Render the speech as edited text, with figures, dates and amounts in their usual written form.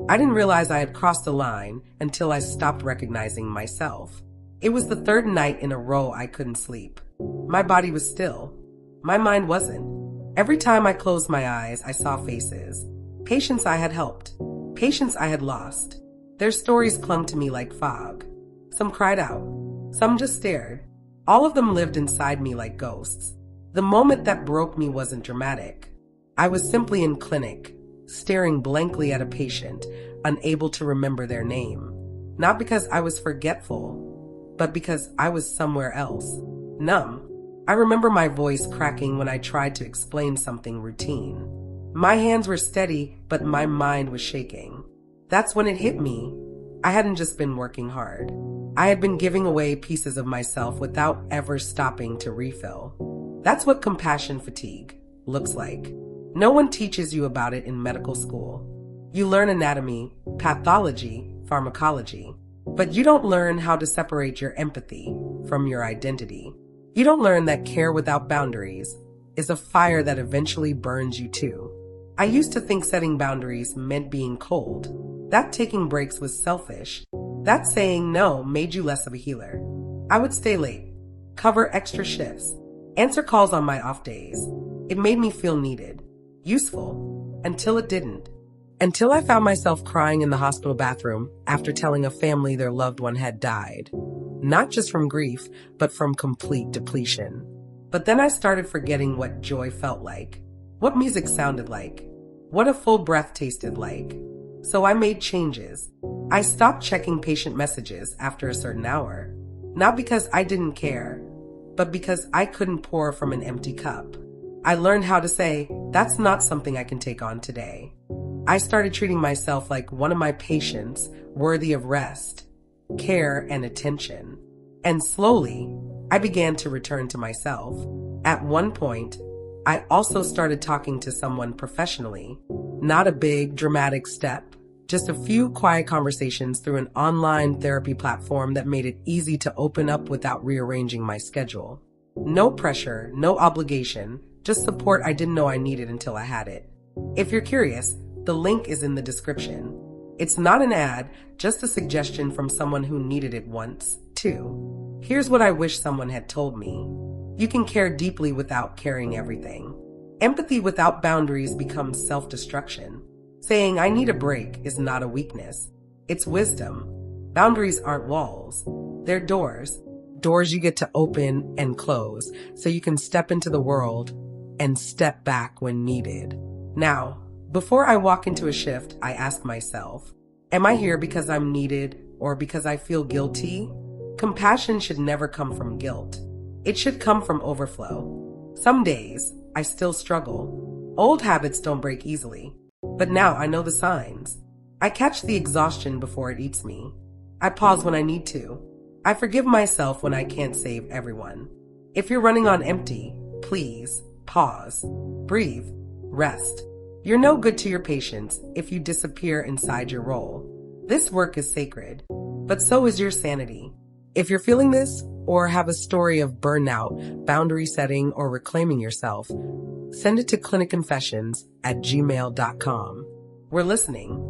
I didn't realize I had crossed the line until I stopped recognizing myself. It was the third night in a row I couldn't sleep. My body was still. My mind wasn't. Every time I closed my eyes, I saw faces. Patients I had helped. Patients I had lost. Their stories clung to me like fog. Some cried out. Some just stared. All of them lived inside me like ghosts. The moment that broke me wasn't dramatic. I was simply in clinic, staring blankly at a patient, unable to remember their name. Not because I was forgetful, but because I was somewhere else. Numb. I remember my voice cracking when I tried to explain something routine. My hands were steady, but my mind was shaking. That's when it hit me. I hadn't just been working hard. I had been giving away pieces of myself without ever stopping to refill. That's what compassion fatigue looks like. No one teaches you about it in medical school. You learn anatomy, pathology, pharmacology, but you don't learn how to separate your empathy from your identity. You don't learn that care without boundaries is a fire that eventually burns you too. I used to think setting boundaries meant being cold, that taking breaks was selfish, that saying no made you less of a healer. I would stay late, cover extra shifts, answer calls on my off days. It made me feel needed, useful, until it didn't. Until I found myself crying in the hospital bathroom after telling a family their loved one had died. Not just from grief, but from complete depletion. But then I started forgetting what joy felt like, what music sounded like, what a full breath tasted like. So I made changes. I stopped checking patient messages after a certain hour. Not because I didn't care, but because I couldn't pour from an empty cup. I learned how to say, that's not something I can take on today. I started treating myself like one of my patients, worthy of rest, care, and attention. And slowly, I began to return to myself. At one point, I also started talking to someone professionally. Not a big, dramatic step, just a few quiet conversations through an online therapy platform that made it easy to open up without rearranging my schedule. No pressure, no obligation, just support I didn't know I needed until I had it. If you're curious, the link is in the description. It's not an ad, just a suggestion from someone who needed it once, too. Here's what I wish someone had told me. You can care deeply without caring everything. Empathy without boundaries becomes self-destruction. Saying I need a break is not a weakness. It's wisdom. Boundaries aren't walls. They're doors. Doors you get to open and close so you can step into the world and step back when needed. Now, before I walk into a shift, I ask myself, am I here because I'm needed or because I feel guilty? Compassion should never come from guilt. It should come from overflow. Some days, I still struggle. Old habits don't break easily. But now I know the signs. I catch the exhaustion before it eats me. I pause when I need to. I forgive myself when I can't save everyone. If you're running on empty, please pause, breathe, rest. You're no good to your patients if you disappear inside your role. This work is sacred, but so is your sanity. If you're feeling this or have a story of burnout, boundary setting, or reclaiming yourself, send it to clinicconfessions@gmail.com. We're listening.